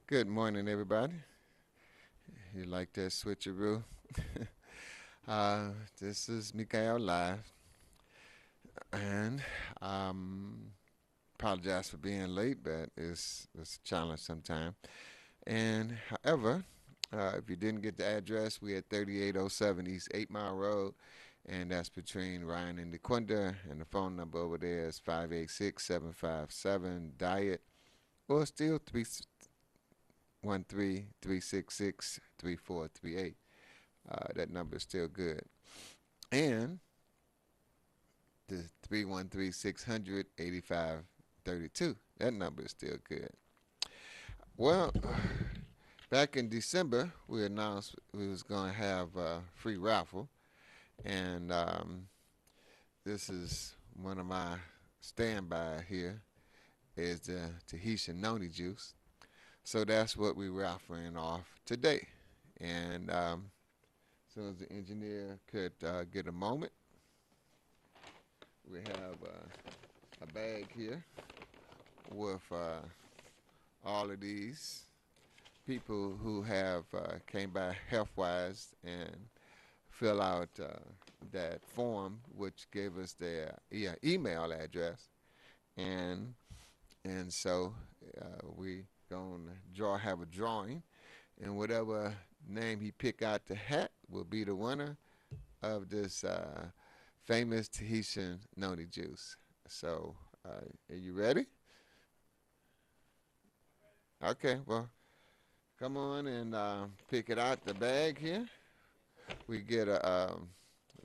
Good morning, everybody. You like that switcheroo? uh, this is Mikael Live, and um, apologize for being late, but it's a challenge sometimes. And however, if you didn't get the address, we at 3807 East 8 Mile Road, and that's between Ryan and DeQuinda. And the phone number over there is 586-757 Diet, or still 313-366-3438. That number is still good. And the 313-600-8532. That number is still good. Well, back in December, we announced we was going to have a free raffle. And this is one of my standby here is the Tahitian Noni juice. So that's what we raffling off today. And as soon as the engineer could get a moment, we have a bag here with all of these people who have came by Healthwise and fill out that form, which gave us their email address, and so we gonna have a drawing, and whatever name he pick out the hat will be the winner of this famous Tahitian noni juice. So, are you ready? Okay, well, come on and pick it out the bag here. We get a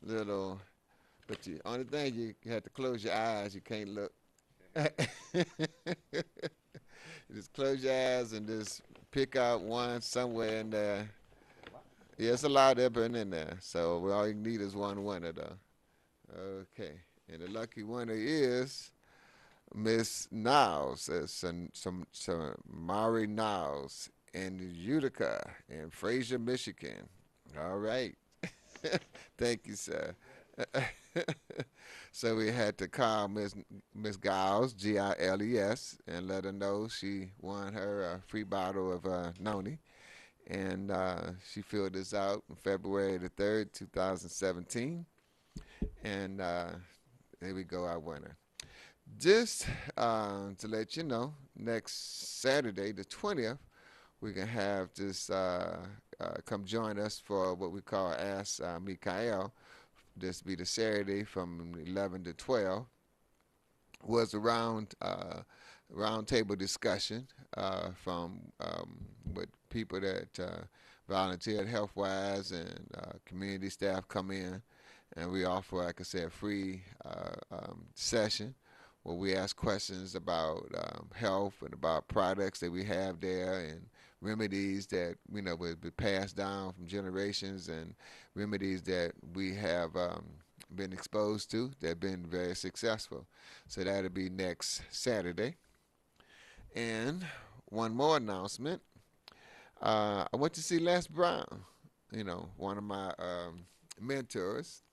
little, but the only thing you have to close your eyes. You can't look. Just close your eyes and just pick out one somewhere in there. Yeah, it's a lot of it in there. So all you need is one winner, though. Okay, and the lucky winner is Miss Niles, some Mari Niles in Utica in Fraser, Michigan. All right. Thank you, sir. So we had to call Miss Giles, Giles, and let her know she won her free bottle of noni, and she filled this out on February the 3rd, 2017, and there we go, our winner. Just to let you know, next Saturday, the 20th, we can have this come join us for what we call Ask Mikael. This be the Saturday from 11 to 12. Was a round table discussion from with people that volunteered Healthwise and community staff come in, and we offer, like I said, a free session where we ask questions about health and about products that we have there and remedies that will be passed down from generations, and remedies that we have been exposed to that have been very successful. So that'll be next Saturday. And one more announcement. I went to see Les Brown, one of my mentors,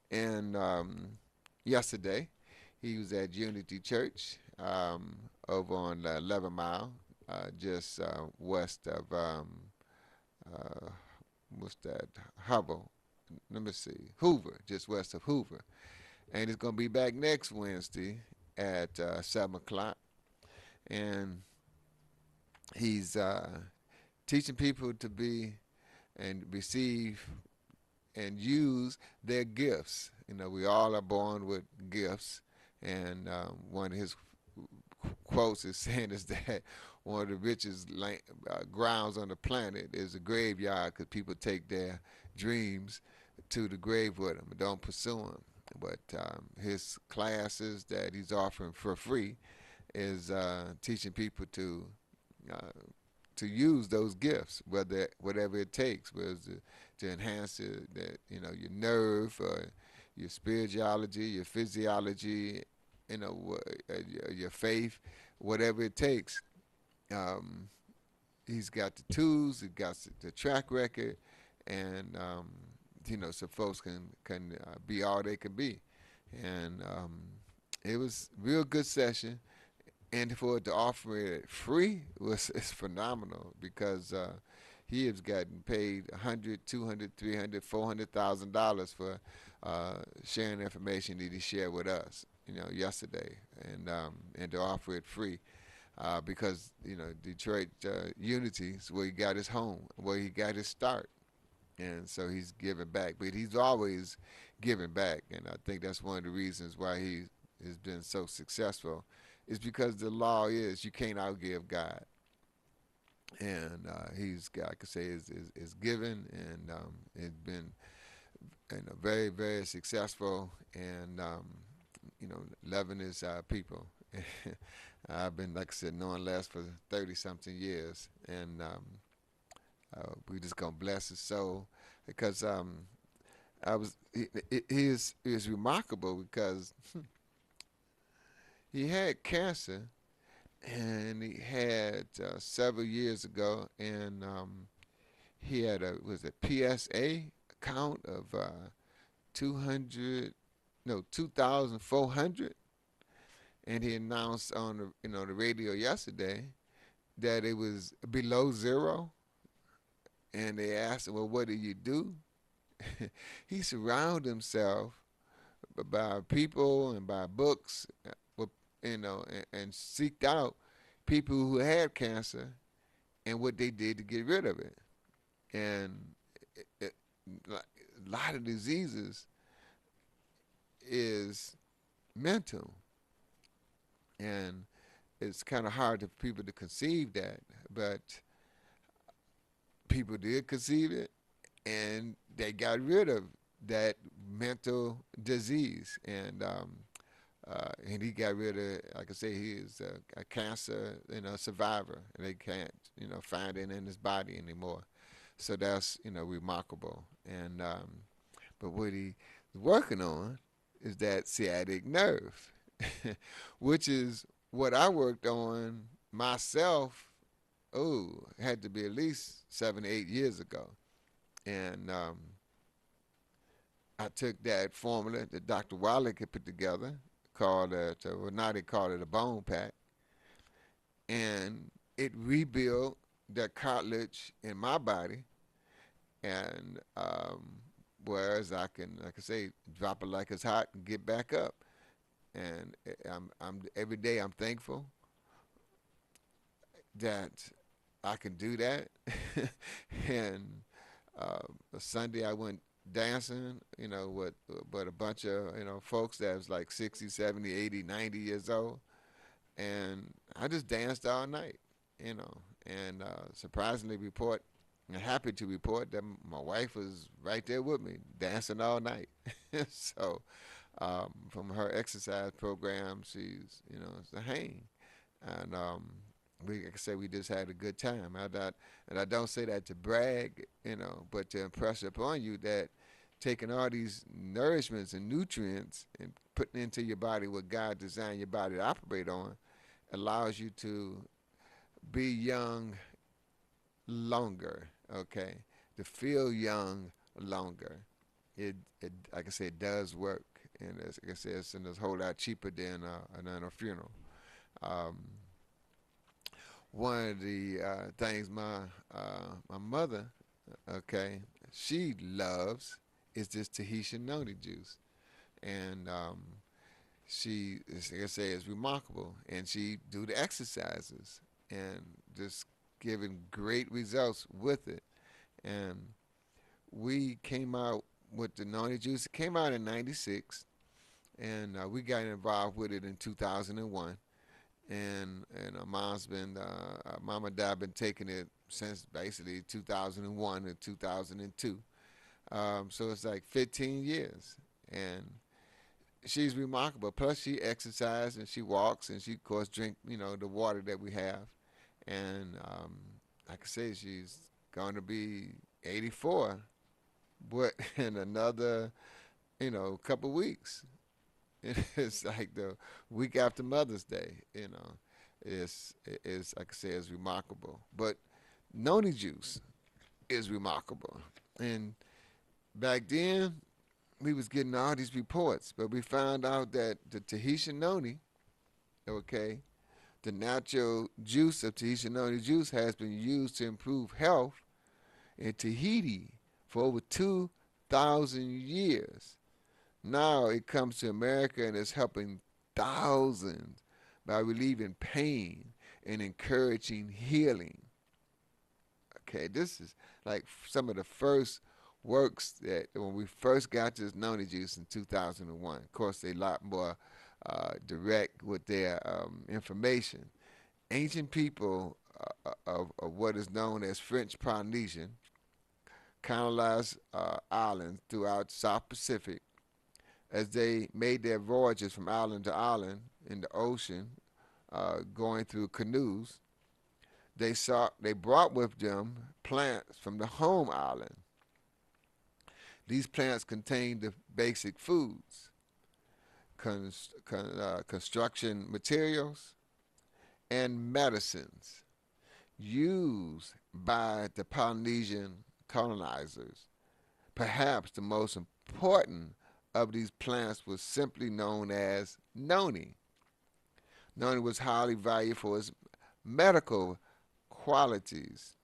and yesterday he was at Unity Church over on 11 Mile, just west of what's that? Hubble. Let me see. Hoover, just west of Hoover. And it's going to be back next Wednesday at 7 o'clock. And he's teaching people to be and receive and use their gifts. We all are born with gifts. And one of his quotes is saying is that one of the richest grounds on the planet is a graveyard because people take their dreams to the grave with them and don't pursue them. But his classes that he's offering for free is teaching people to use those gifts, whatever it takes, whether it's to enhance your nerve, or your spirituality, your physiology, your faith, whatever it takes. Um, he's got the tools, he's got the track record, and so folks can be all they can be. And it was a real good session. and for it to offer it free was is phenomenal because he has gotten paid 100, 200, 300, $400,000 for sharing information that he shared with us, yesterday, and to offer it free because Detroit Unity is where he got his home, where he got his start, and so he's giving back. But he's always giving back, and I think that's one of the reasons why he has been so successful. Is because the law is you can't outgive God, and he's like I say is given, and it's been very very successful, and loving his people. I've been, like I said, knowing Les for 30 something years, and we just gonna bless his soul because I was he is remarkable because he had cancer, and he had several years ago, and he had a was a PSA count of 200 no 2,400, and he announced on the radio yesterday that it was below zero, and they asked him, well, what do you do? He surrounded himself by people and by books, with, and seeked out people who had cancer and what they did to get rid of it. And it, a lot of diseases is mental, and it's kind of hard for people to conceive that, but people did conceive it, and they got rid of that mental disease, and he got rid of, like I say, he is a cancer, survivor, and they can't, find it in his body anymore. So that's remarkable. And but what he's working on is that sciatic nerve, which is what I worked on myself. Oh, had to be at least 7 8 years ago, and I took that formula that Dr. Wallach had put together, called it, well, now they call it a bone pack, and it rebuilt the cartilage in my body, and whereas I can, like I say, drop it like it's hot and get back up, and I'm every day I'm thankful that I can do that, and Sunday I went dancing, with but a bunch of folks that was like 60, 70, 80, 90 years old, and I just danced all night, and surprisingly report, I'm happy to report that my wife was right there with me, dancing all night. So from her exercise program, she's it's a hang, and we, like I say, we just had a good time. And I don't say that to brag, but to impress upon you that taking all these nourishments and nutrients and putting into your body what God designed your body to operate on allows you to be young longer, okay? To feel young longer. It like I said, it does work. And as like I said, it's a whole lot cheaper than a funeral. Um, One of the things my mother, okay, she loves is this Tahitian noni juice, and she, like I say, is remarkable, and she do the exercises and just giving great results with it. And we came out with the noni juice. It came out in '96, and we got involved with it in 2001. And mom's been mom and dad been taking it since basically 2001 to 2002. So it's like 15 years, and she's remarkable. Plus, she exercises and she walks, and she of course drink the water that we have. And like I say, she's going to be 84, but in another couple weeks. It's like the week after Mother's Day. It's like I say, it's remarkable. But noni juice is remarkable. And back then, we was getting all these reports, but we found out that the Tahitian noni, okay, The natural juice of Tahitian noni juice has been used to improve health in Tahiti for over 2,000 years. Now it comes to America and is helping thousands by relieving pain and encouraging healing. Okay, this is like some of the first works that when we first got this noni juice in 2001. Of course, they a lot more direct with their information. Ancient people of what is known as French Polynesian colonized islands throughout South Pacific. As they made their voyages from island to island in the ocean, going through canoes, they brought with them plants from the home island. These plants contained the basic foods, construction materials, and medicines used by the Polynesian colonizers. Perhaps the most important of these plants was simply known as noni. Noni was highly valued for its medical qualities.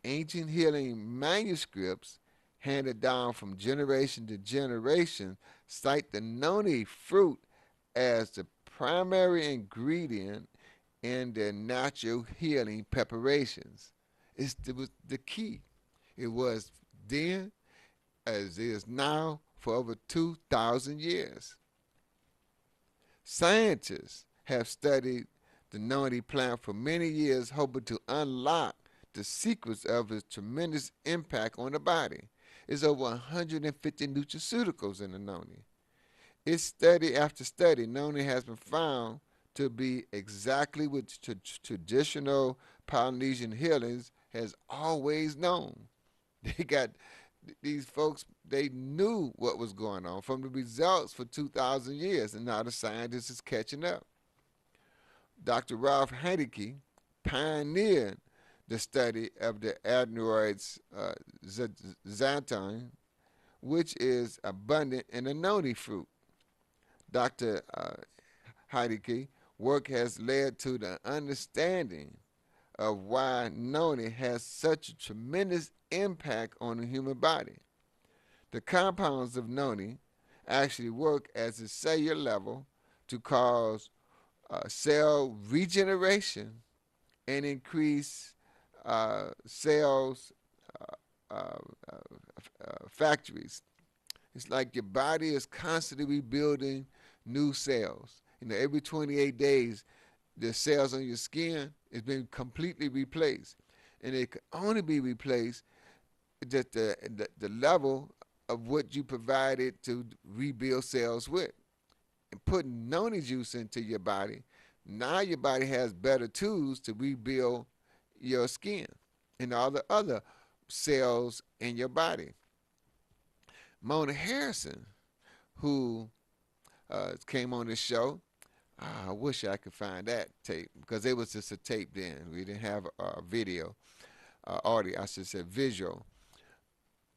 Ancient healing manuscripts handed down from generation to generation cite the noni fruit as the primary ingredient in their natural healing preparations. It was the key. It was then, as it is now, for over 2,000 years. Scientists have studied the noni plant for many years, hoping to unlock the secrets of its tremendous impact on the body. There's over 150 nutraceuticals in the noni. It's study after study, noni has been found to be exactly what traditional Polynesian healings has always known. They got these folks, they knew what was going on from the results for 2,000 years, and now the scientists is catching up. Dr. Ralph Heineke pioneered the study of the adenoids xanthine, which is abundant in the noni fruit. Dr. Heideke's work has led to the understanding of why noni has such a tremendous impact on the human body. The compounds of noni actually work at the cellular level to cause cell regeneration and increase cells uh, uh, factories. It's like your body is constantly rebuilding new cells. Every 28 days, the cells on your skin is being completely replaced, and it can only be replaced at the level of what you provided to rebuild cells with. And putting noni juice into your body, now your body has better tools to rebuild your skin and all the other cells in your body. Mona Harrison, who came on the show, I wish I could find that tape because it was just a tape then. We didn't have video, audio, I should say visual.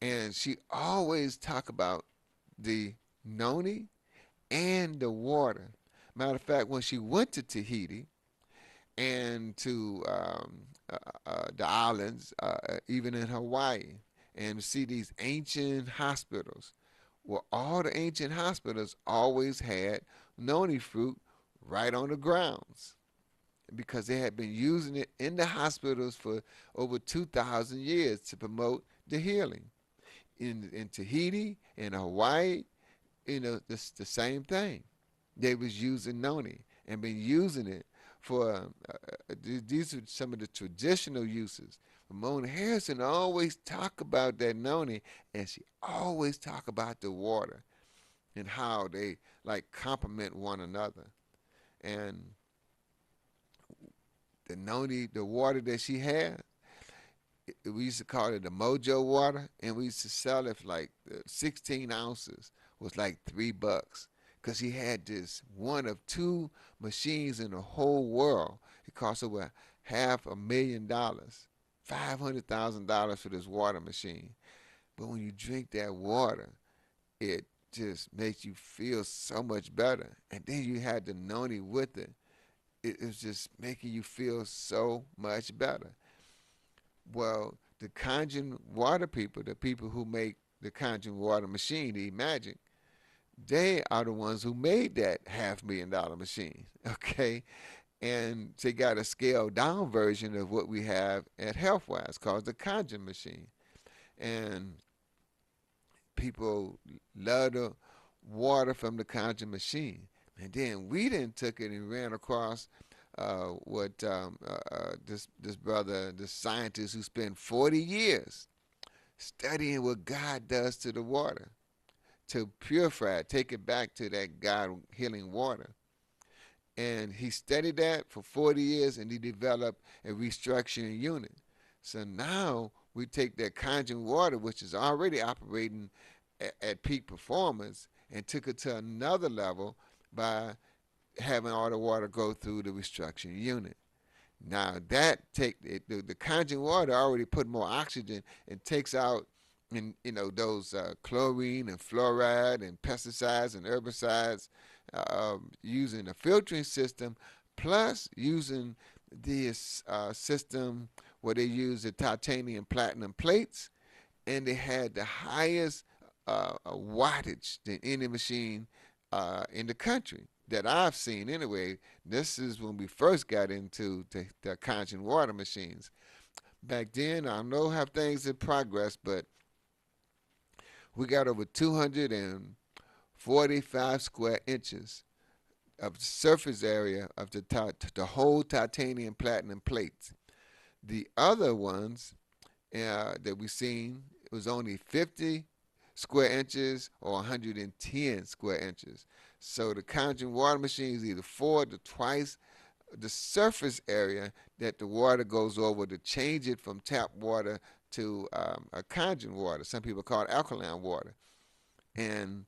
And she always talk about the noni and the water. Matter of fact, when she went to Tahiti and to the islands, even in Hawaii, and see these ancient hospitals, well, all the ancient hospitals always had noni fruit right on the grounds because they had been using it in the hospitals for over 2,000 years to promote the healing. In Tahiti, in Hawaii, the same thing. They was using noni and been using it for, these are some of the traditional uses. Mona Harrison always talk about that noni, and she always talk about the water and how they like complement one another. And the noni, the water that she had, we used to call it the mojo water, and we used to sell it for like 16 ounces was like $3 because he had this one of two machines in the whole world. It cost over $500,000, $500,000 for this water machine. But when you drink that water, it just makes you feel so much better. And then you had the noni with it. it was just making you feel so much better. Well, the conjuring water people, the people who make the conjuring water machine, the Magic, they are the ones who made that $500,000 machine. Okay, and they got a scaled down version of what we have at Healthwise called the conjuring machine. And people love the water from the conjuring machine. And then we then took it and ran across what this brother, this scientist who spent 40 years studying what God does to the water to purify it, take it back to that God healing water. And he studied that for 40 years and he developed a restructuring unit. So now we take that conjuring water, which is already operating at peak performance, and took it to another level by having all the water go through the restructuring unit. Now that take the conjuring water already put more oxygen and takes out, and those chlorine and fluoride and pesticides and herbicides, using a filtering system, plus using this system where they use the titanium platinum plates, and they had the highest wattage than any machine in the country that I've seen anyway. This is when we first got into the conjuring water machines. Back then, I know how things in progress, but we got over 245 square inches of surface area of the whole titanium platinum plates. The other ones that we seen, it was only 50 square inches or 110 square inches. So the conjuring water machine is either four to twice the surface area that the water goes over to change it from tap water to a conjuring water. Some people call it alkaline water. And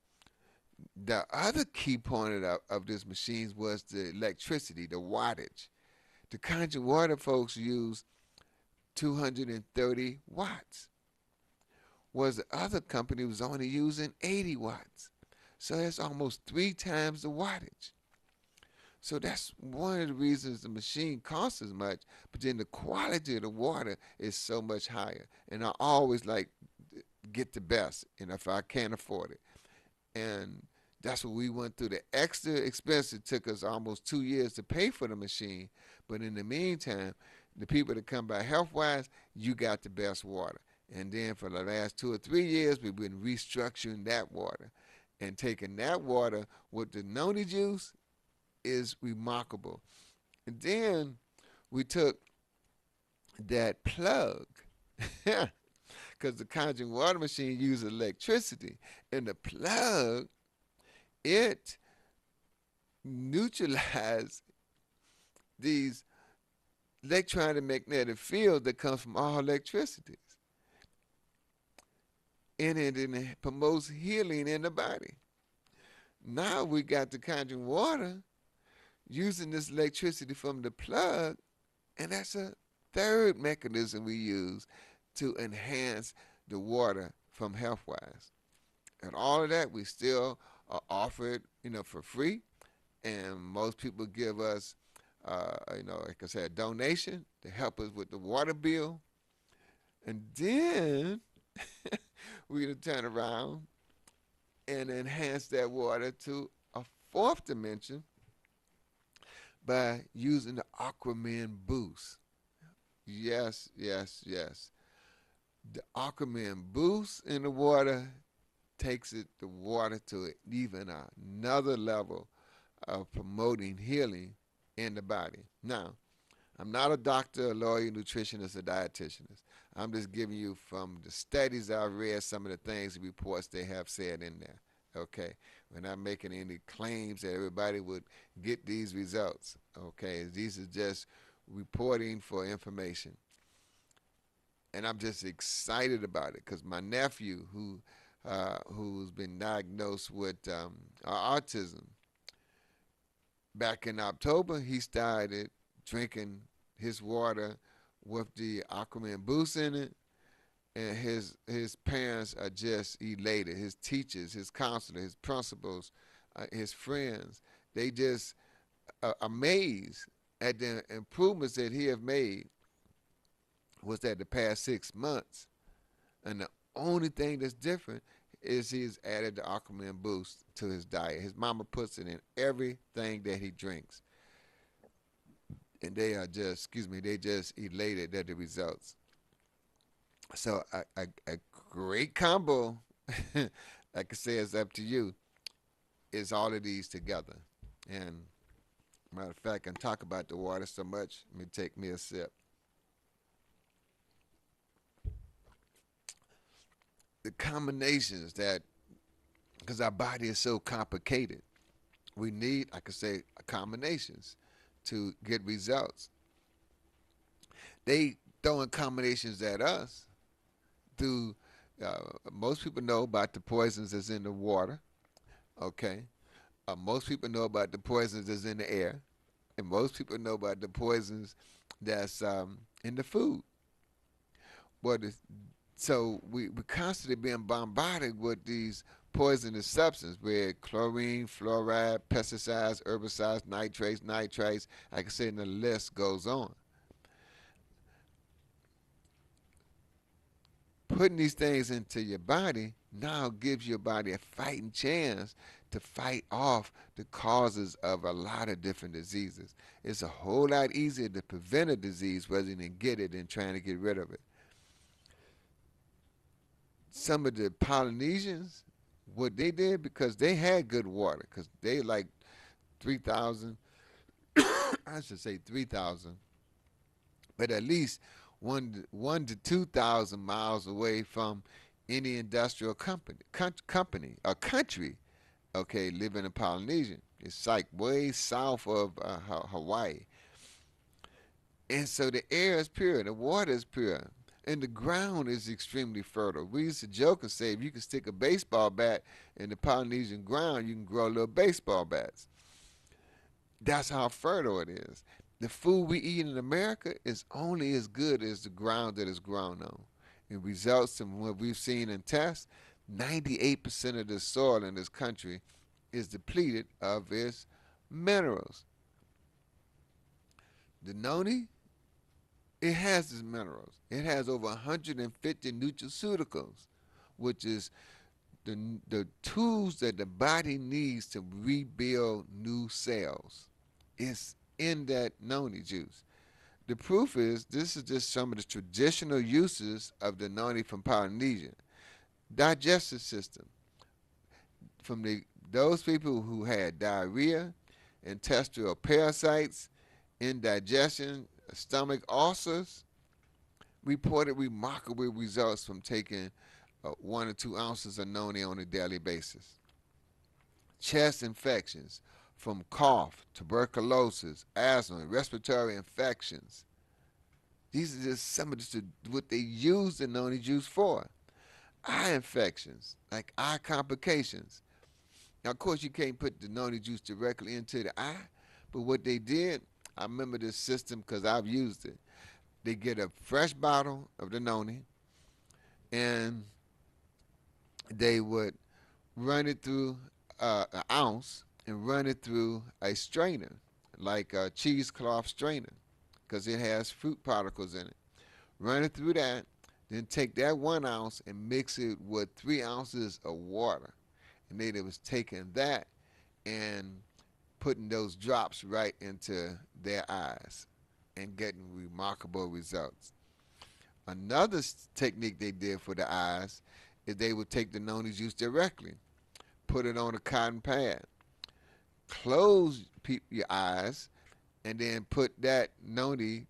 the other key point of this machine was the electricity, the wattage. The conjuring water folks use 230 watts, whereas the other company was only using 80 watts. So that's almost 3 times the wattage. So that's one of the reasons the machine costs as much, but then the quality of the water is so much higher. And I always like get the best, and if I can't afford it. And that's what we went through. The extra expense, it took us almost 2 years to pay for the machine. But in the meantime, the people that come by Healthwise, you got the best water. And then for the last 2 or 3 years, we've been restructuring that water and taking that water with the noni juice is remarkable. And then we took that plug, because the conjuring water machine uses electricity, and the plug, it neutralized these electromagnetic fields that come from all electricities. And it promotes healing in the body. Now we got the conjuring water using this electricity from the plug, and that's a third mechanism we use to enhance the water from Healthwise. And all of that we still offer it, for free. And most people give us, like I said, a donation to help us with the water bill. And then we're going to turn around and enhance that water to a fourth dimension by using the Aquaman boost. Yes, yes, yes. The Aquaman boost in the water takes the water to even another level of promoting healing in the body. Now, I'm not a doctor, a lawyer, nutritionist, or dietitianist. I'm just giving you from the studies I've read, some of the things, reports they have said in there. Okay, we're not making any claims that everybody would get these results. Okay, these are just reporting for information, and I'm just excited about it because my nephew, who's been diagnosed with autism, back in October, he started drinking his water with the Aquaman boost in it, and his parents are just elated. His teachers, his counselor, his principals, his friends, they just amazed at the improvements that he have made was that the past 6 months, and the only thing that's different is he's added the Aquaman boost to his diet. His mama puts it in everything that he drinks, and they are just, excuse me, they just elated at the results. So a great combo, like I say, it's up to you. Is all of these together, and matter of fact, I can talk about the water so much. Let me take me a sip. The combinations that, because our body is so complicated, we need, like I say, combinations to get results. They throwing combinations at us through. Most people know about the poisons that's in the water. Okay, most people know about the poisons that's in the air, and most people know about the poisons that's in the food. But so we constantly being bombarded with these poisonous substances, with chlorine, fluoride, pesticides, herbicides, nitrates. Like I said, and the list goes on. Putting these things into your body now gives your body a fighting chance to fight off the causes of a lot of different diseases. It's a whole lot easier to prevent a disease rather than get it and trying to get rid of it. Some of the Polynesians, what they did, because they had good water, because they like 3,000, I should say 3,000, but at least one to 2,000 miles away from any industrial company or country. Okay, living in Polynesia, it's like way south of Hawaii, and so the air is pure, the water is pure, and the ground is extremely fertile. We used to joke and say if you can stick a baseball bat in the Polynesian ground, you can grow little baseball bats. That's how fertile it is. The food we eat in America is only as good as the ground that it's grown on. In results from what we've seen in tests, 98% of the soil in this country is depleted of its minerals. The noni, it has its minerals. It has over 150 nutraceuticals, which is the tools that the body needs to rebuild new cells. It's in that noni juice. The proof is this is just some of the traditional uses of the noni from Polynesia. Digestive system, from those people who had diarrhea, intestinal parasites, indigestion, stomach ulcers, reported remarkable results from taking 1 or 2 ounces of noni on a daily basis. Chest infections, from cough, tuberculosis, asthma, respiratory infections. These are just some of what they use the noni juice for. Eye infections, like eye complications. Now, of course, you can't put the noni juice directly into the eye, but what they did, I remember this system because I've used it. They get a fresh bottle of the noni, and they would run it through an ounce and run it through a strainer, like a cheesecloth strainer, because it has fruit particles in it. Run it through that, then take that 1 ounce and mix it with 3 ounces of water. And then it was taking that and putting those drops right into their eyes and getting remarkable results. Another technique they did for the eyes is they would take the noni juice directly, put it on a cotton pad, close your eyes, and then put that noni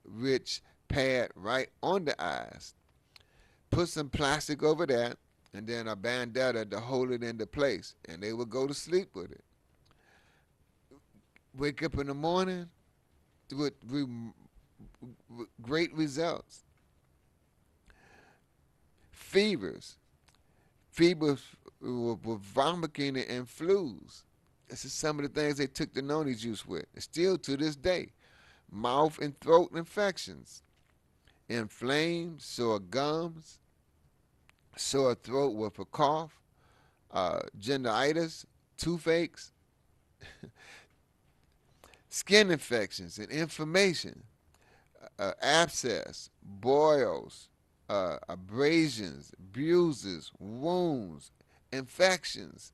rich pad right on the eyes. Put some plastic over that, and then a bandana to hold it into place, and they would go to sleep with it. Wake up in the morning with great results. Fevers, fevers with vomiting and flus. This is some of the things they took the noni juice with. Still to this day, mouth and throat infections, inflamed, sore gums, sore throat with a cough, gingivitis, toothaches, skin infections and inflammation, abscess, boils, abrasions, bruises, wounds, infections.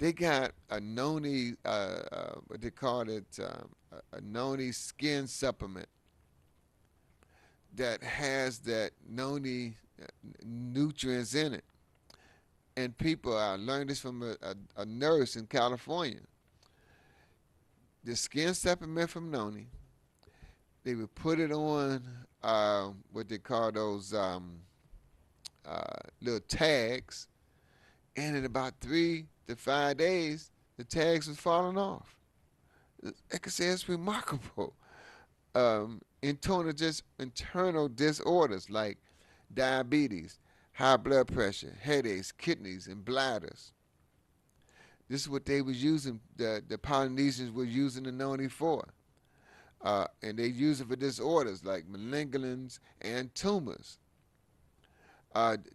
They got a noni, what they call it, a noni skin supplement that has that noni nutrients in it. And people, I learned this from a nurse in California. The skin supplement from noni, they would put it on what they call those little tags, and in about 3 to 5 days, the tags was falling off. I could say it's remarkable. Internal disorders like diabetes, high blood pressure, headaches, kidneys, and bladders. This is what they was using. The Polynesians were using the noni for, and they use it for disorders like malignans and tumors.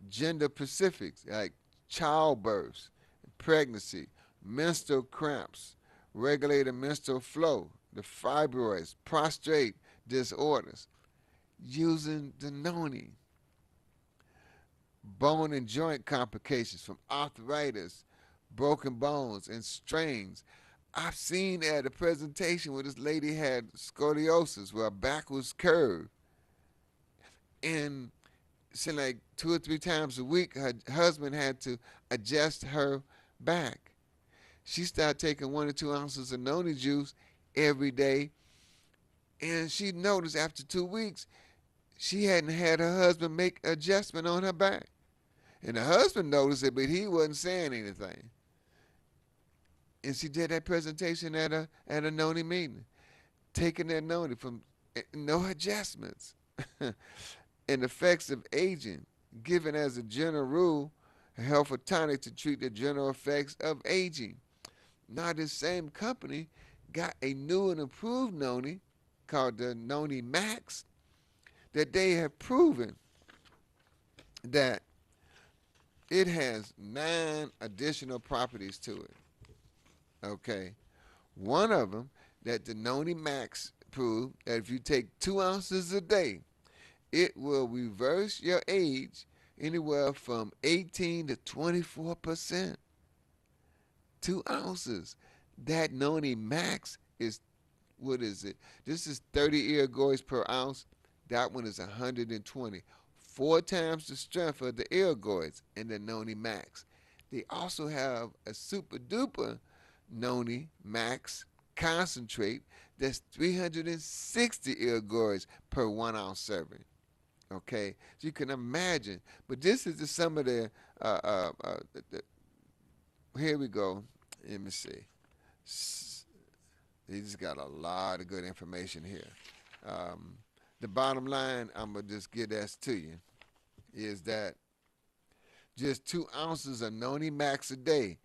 Gender specifics like childbirth, pregnancy, menstrual cramps, regulated menstrual flow, the fibroids, prostate disorders, using the noni. Bone and joint complications from arthritis, broken bones, and strains. I've seen at a presentation where this lady had scoliosis, where her back was curved, and so like 2 or 3 times a week, her husband had to adjust her back. She started taking 1 or 2 ounces of noni juice every day, and she noticed after 2 weeks she hadn't had her husband make adjustment on her back. And the husband noticed it, but he wasn't saying anything. And she did that presentation at a noni meeting, taking that noni from no adjustments. And effects of aging, given as a general rule, a health tonic to treat the general effects of aging. Now, this same company got a new and improved noni called the Noni Max that they have proven that it has 9 additional properties to it. Okay. One of them that the Noni Max proved that if you take 2 ounces a day, it will reverse your age anywhere from 18 to 24%. 2 ounces. That Noni Max is, what is it? This is 30 ergoids per ounce. That one is 120. 4 times the strength of the ergoids in the Noni Max. They also have a super duper Noni Max concentrate that's 360 ergoids per 1 ounce serving. Okay, so you can imagine. But this is just some of here we go. Let me see. He just got a lot of good information here. Um, the bottom line, I'm going to just give that to you, is that just 2 ounces of Noni Max a day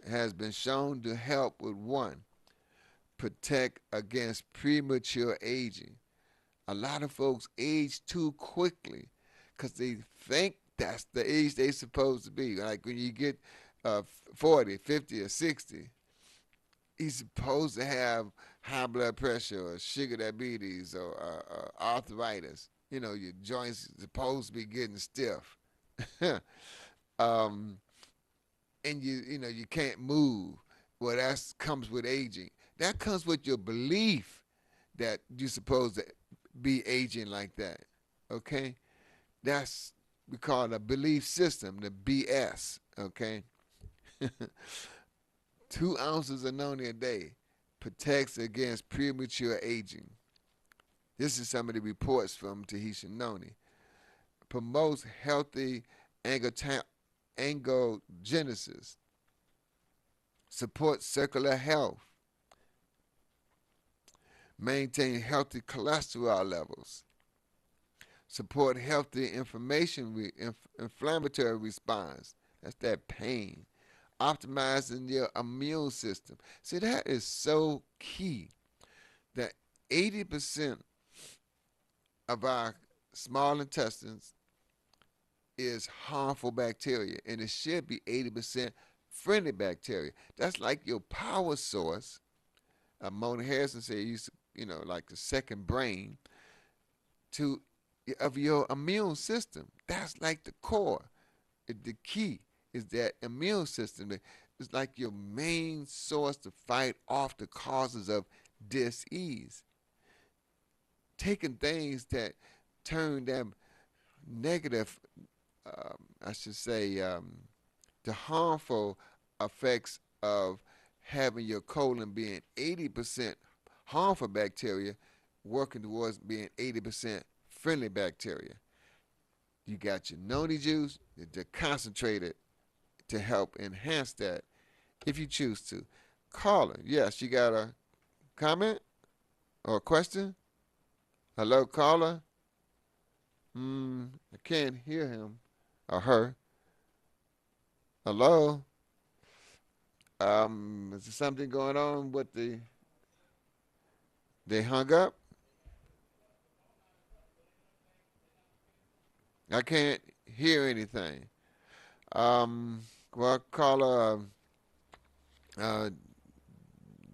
has been shown to help with one, protect against premature aging. A lot of folks age too quickly because they think that's the age they're supposed to be. Like when you get 40, 50, or 60, you're supposed to have high blood pressure or sugar diabetes or arthritis. You know, your joints are supposed to be getting stiff. um, and you can't move. Well, that comes with aging. That comes with your belief that you're supposed to be aging like that. Okay? That's, we call it a belief system, the BS. Okay? 2 ounces of noni a day protects against premature aging. This is some of the reports from Tahitian Noni. Promotes healthy angiogenesis. Supports circular health. Maintain healthy cholesterol levels. Support healthy inflammatory response. That's that pain. Optimizing your immune system. See, that is so key that 80% of our small intestines is harmful bacteria, and it should be 80% friendly bacteria. That's like your power source Mona Harrison said, "Use like the second brain to of your immune system. That's like the core. The key is that immune system. It's like your main source to fight off the causes of disease. Taking things that turn them negative, I should say, the harmful effects of having your colon being 80% harmful bacteria, working towards being 80% friendly bacteria. You got your noni juice, the concentrated to help enhance that if you choose to. Caller, yes, you got a comment or a question? Hello, caller? I can't hear him or her. Hello? Is there something going on with they hung up? I can't hear anything. Well, caller, uh,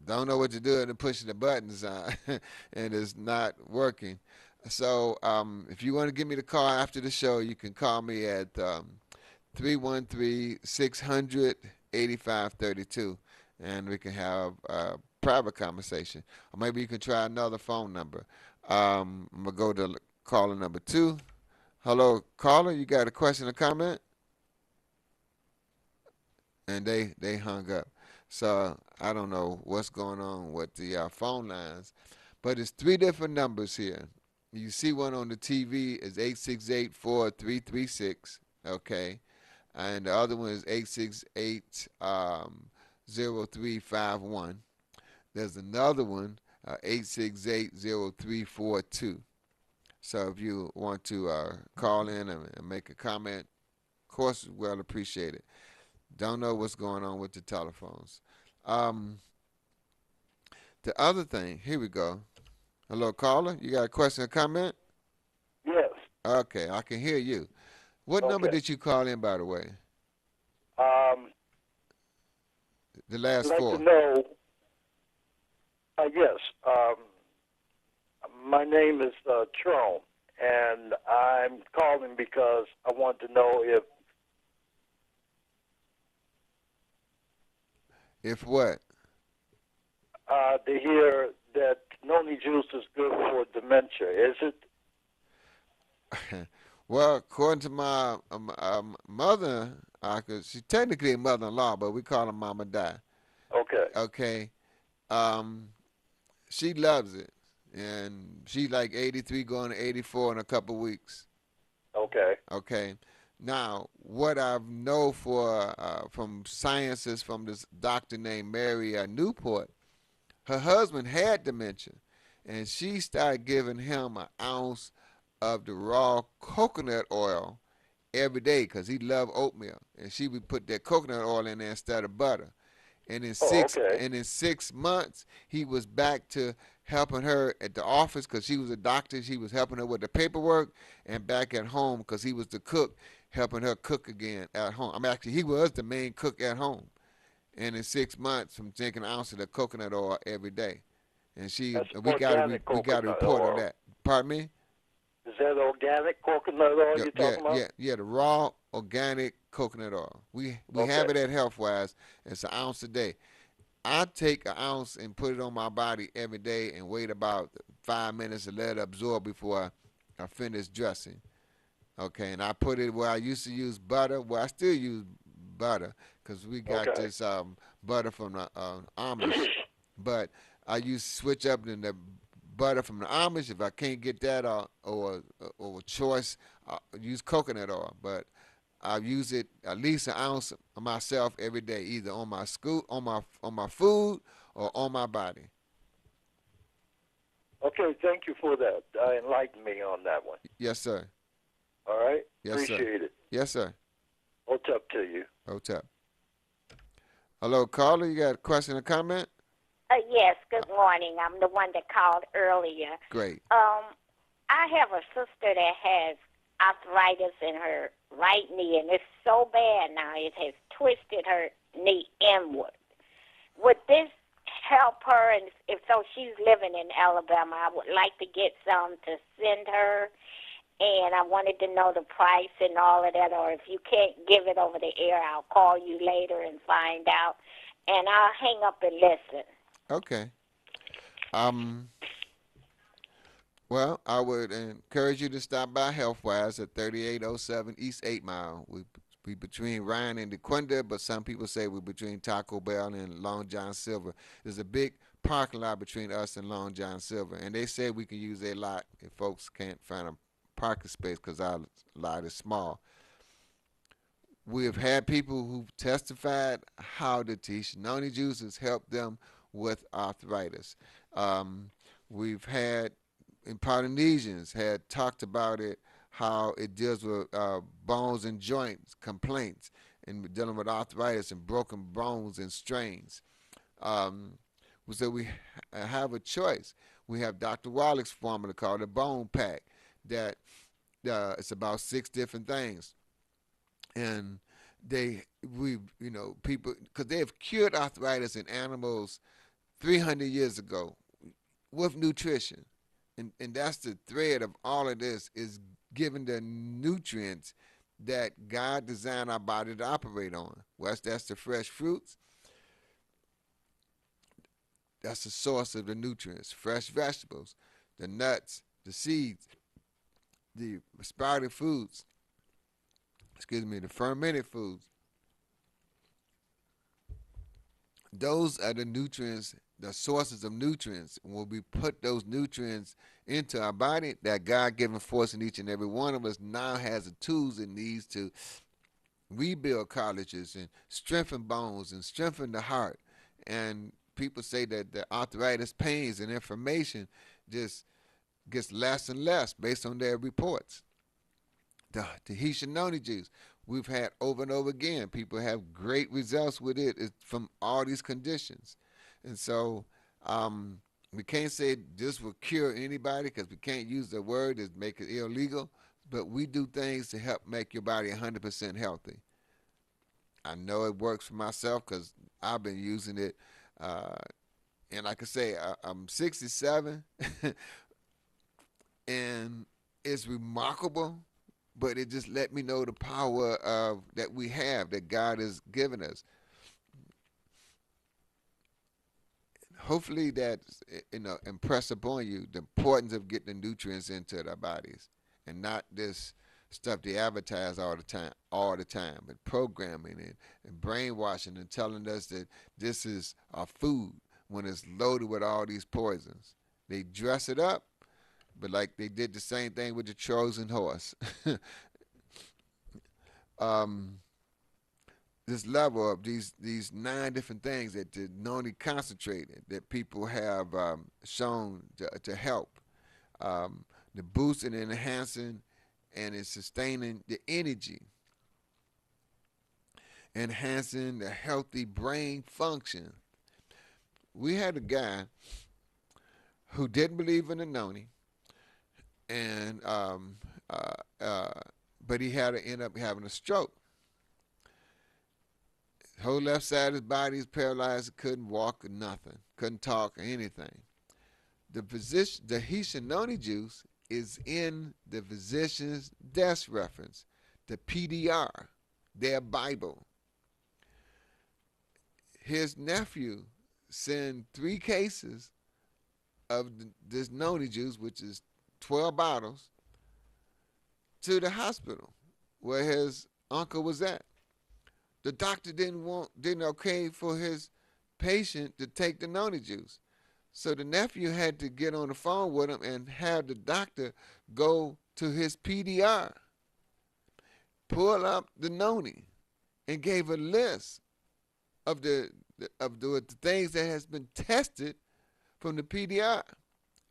don't know what to do and pushing the buttons and it's not working. So if you want to give me the call after the show, you can call me at 313-600-8532 and we can have a private conversation. Or maybe you can try another phone number. I'm going to go to caller number 2. Hello, caller, you got a question or comment? And they hung up. So I don't know what's going on with the phone lines, but it's 3 different numbers here. You see one on the TV is 868-4336, okay, and the other one is 868-0351. There's another one, 868-0342. So if you want to call in and make a comment, of course, well appreciated. Don't know what's going on with the telephones. Um, the other thing, here we go. Hello, caller. You got a question or comment? Yes. Okay, I can hear you. What number Okay. did you call in, by the way? Um, The I'd last like to 4. know. Yes. My name is Trone, and I'm calling because I want to know if If what? to hear that noni juice is good for dementia. Is it? Well, according to my mother, she's technically a mother-in-law, but we call her Mama Di. Okay. Okay. Um, she loves it, and she's like 83, going to 84 in a couple weeks. Okay. Okay. Now, what I know from sciences from this doctor named Mary Newport, her husband had dementia, and she started giving him an ounce of the raw coconut oil every day because he loved oatmeal, and she would put that coconut oil in there instead of butter. Oh, okay. In 6 months, he was back to helping her at the office because she was a doctor. She was helping her with the paperwork, and back at home because he was the cook, helping her cook again at home. I mean, actually, he was the main cook at home. And in 6 months, from drinking an ounce of the coconut oil every day, and That's we got organic we got to coconut report on oil. that. Pardon me? Is that organic coconut oil Yeah, you're yeah, talking yeah, about? yeah. The raw organic coconut oil. We have Okay. it at Healthwise. It's an ounce a day. I take an ounce and put it on my body every day and wait about 5 minutes to let it absorb before I finish dressing. Okay, and I put it where I used to use butter. Well, I still use butter because we got Okay. this butter from the Amish. But I use switch up in the butter from the Amish. If I can't get that or choice, I use coconut oil. But I use it at least an ounce of myself every day, either on my on my food, or on my body. Okay. Thank you for that. Enlighten me on that one. Yes, sir. All right. Yes, sir. Appreciate it. Yes, sir. What's up to you? Hotep. Hello, caller. You got a question or comment? Yes, good morning. I'm the one that called earlier. Great. I have a sister that has arthritis in her right knee, and it's so bad now it has twisted her knee inward. Would this help her, and if so, she's living in Alabama. I would like to get some to send her, and I wanted to know the price and all of that. Or if you can't give it over the air, I'll call you later and find out, and I'll hang up and listen. Okay. Um, well, I would encourage you to stop by Healthwise at 3807 East 8 Mile. We between Ryan and DeQuinda, but some people say we're between Taco Bell and Long John Silver. There's a big parking lot between us and Long John Silver, and they say we can use a lot if folks can't find a parking space because our lot is small. We have had people who testified how the Tishanoni juice has helped them with arthritis. Um, we've had, in Polynesians, had talked about it, how it deals with bones and joints complaints and dealing with arthritis and broken bones and strains. Um, so we have a choice. We have Dr. Wallach's formula called the Bone Pack that it's about six different things, and we people, because they have cured arthritis in animals 300 years ago with nutrition, and that's the thread of all of this, is giving the nutrients that God designed our body to operate on. Well, that's the fresh fruits. That's the source of the nutrients. Fresh vegetables, the nuts, the seeds, the sprouted foods, excuse me, the fermented foods. Those are the nutrients, the sources of nutrients. When we put those nutrients into our body, that God-given force in each and every one of us now has the tools it needs to rebuild collagens and strengthen bones and strengthen the heart. And people say that the arthritis pains and inflammation just gets less and less based on their reports. The Hishinoni juice, we've had over and over again. People have great results with it from all these conditions. And so we can't say this will cure anybody because we can't use the word to make it illegal, but we do things to help make your body 100% healthy. I know it works for myself because I've been using it. Uh, and like I say, I'm 67, and it's remarkable, but it just let me know the power of that we have, that God has given us. Hopefully that impress upon you the importance of getting the nutrients into our bodies, and not this stuff they advertise all the time, and programming and brainwashing and telling us that this is our food when it's loaded with all these poisons. They dress it up, but like they did the same thing with the Trojan horse. um, this level of these nine different things that the noni concentrated that people have shown to help, the boosting and enhancing and it's sustaining the energy, enhancing the healthy brain function. We had a guy who didn't believe in the noni, and uh, uh, but he had to end up having a stroke. Whole left side of his body is paralyzed. Couldn't walk or nothing. Couldn't talk or anything. The Hishinoni juice is in the physician's desk reference, the PDR, their Bible. His nephew sent 3 cases of this noni juice, which is 12 bottles, to the hospital where his uncle was at. The doctor didn't okay for his patient to take the noni juice. So the nephew had to get on the phone with him and have the doctor go to his PDR, pull up the noni, and gave a list of the things that has been tested from the PDR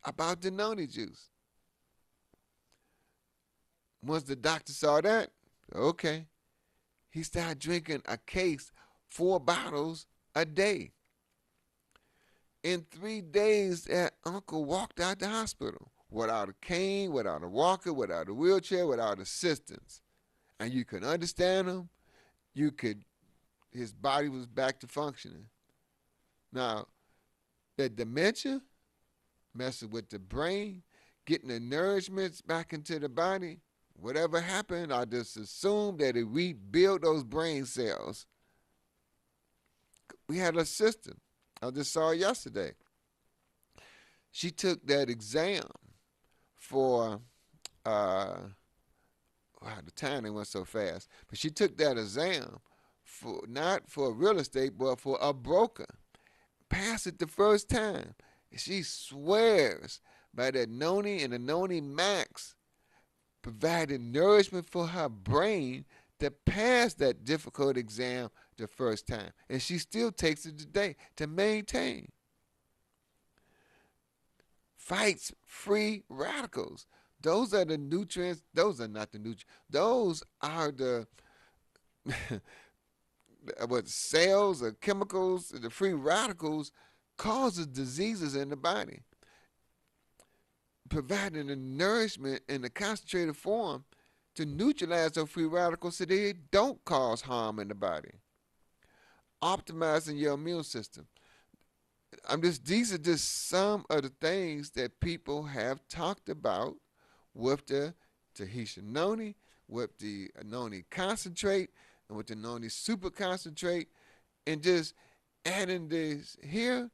about the noni juice. Once the doctor saw that, okay, he started drinking a case, 4 bottles a day. In 3 days, that uncle walked out the hospital without a cane, without a walker, without a wheelchair, without assistance. And you could understand him. His body was back to functioning. Now, That dementia messes with the brain, getting the nourishments back into the body. Whatever happened, I just assume that it rebuilt those brain cells. We had a system. I just saw it yesterday. She took that exam for wow, the time went so fast. But she took that exam for not for real estate, but for a broker. Passed it the first time. She swears by that noni and the noni max providing nourishment for her brain to pass that difficult exam the first time. And she still takes it today to maintain. Fights free radicals. Those are the nutrients. Those are not the nutrients. Those are the what cells or chemicals. The free radicals causes diseases in the body. Providing the nourishment in the concentrated form to neutralize those free radicals so they don't cause harm in the body. Optimizing your immune system. These are just some of the things that people have talked about with the Tahitian noni, with the noni concentrate, and with the noni super concentrate, and just adding this here,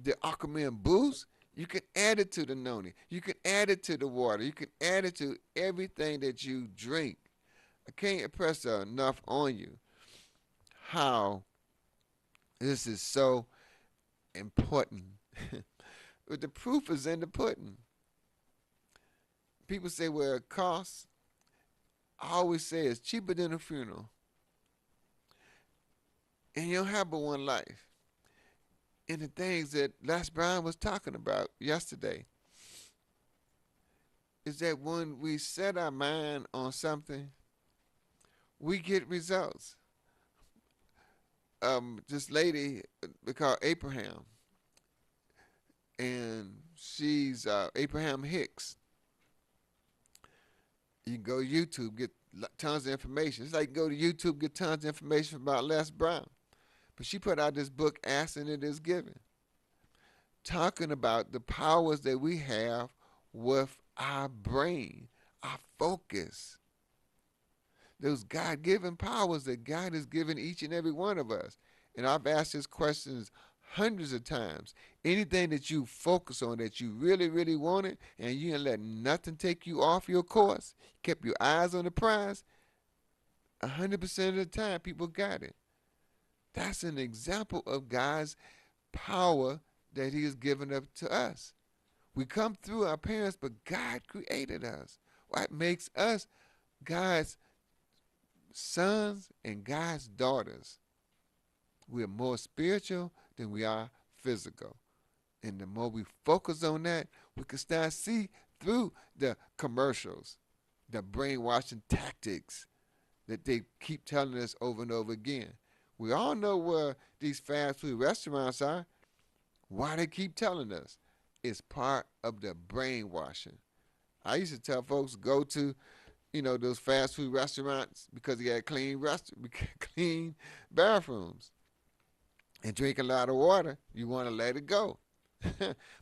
the Aquaman boost. You can add it to the noni. You can add it to the water. You can add it to everything that you drink. I can't impress enough on you how this is so important. But the proof is in the pudding. People say, well, it costs. I always say it's cheaper than a funeral. And you don't have but one life. And the things that Les Brown was talking about yesterday is that when we set our mind on something, we get results. This lady, we call Abraham, and she's Abraham Hicks. You can go to YouTube, get tons of information. It's like go to YouTube, get tons of information about Les Brown. But she put out this book, Asking It Is Given, talking about the powers that we have with our brain, our focus, those God-given powers that God has given each and every one of us. And I've asked this questions hundreds of times. Anything that you focus on that you really, really wanted, and you didn't let nothing take you off your course, kept your eyes on the prize, 100% of the time people got it. That's an example of God's power that He has given up to us. We come through our parents, but God created us. What makes us God's sons and God's daughters? We're more spiritual than we are physical. And the more we focus on that, we can start to see through the commercials, the brainwashing tactics that they keep telling us over and over again. We all know where these fast food restaurants are. Why they keep telling us? It's part of the brainwashing. I used to tell folks go to, those fast food restaurants because they got clean bathrooms and drink a lot of water. You want to let it go.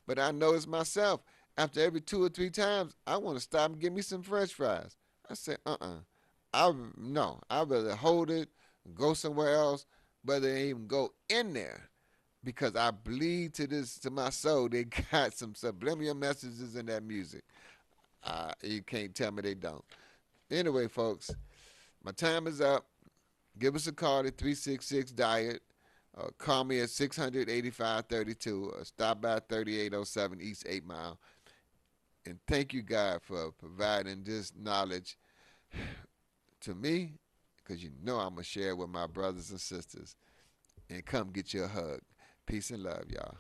But I noticed myself, after every 2 or 3 times, I want to stop and get me some French fries. I said, no, I'd rather hold it, go somewhere else, rather than even go in there. Because I believe to my soul, they got some subliminal messages in that music. You can't tell me they don't. Anyway, folks, my time is up. Give us a call at 366 Diet. Call me at 600-8532 or stop by 3807 East 8 Mile. And thank you, God, for providing this knowledge to me, because you know I'm going to share it with my brothers and sisters. And come get your hug. Peace and love, y'all.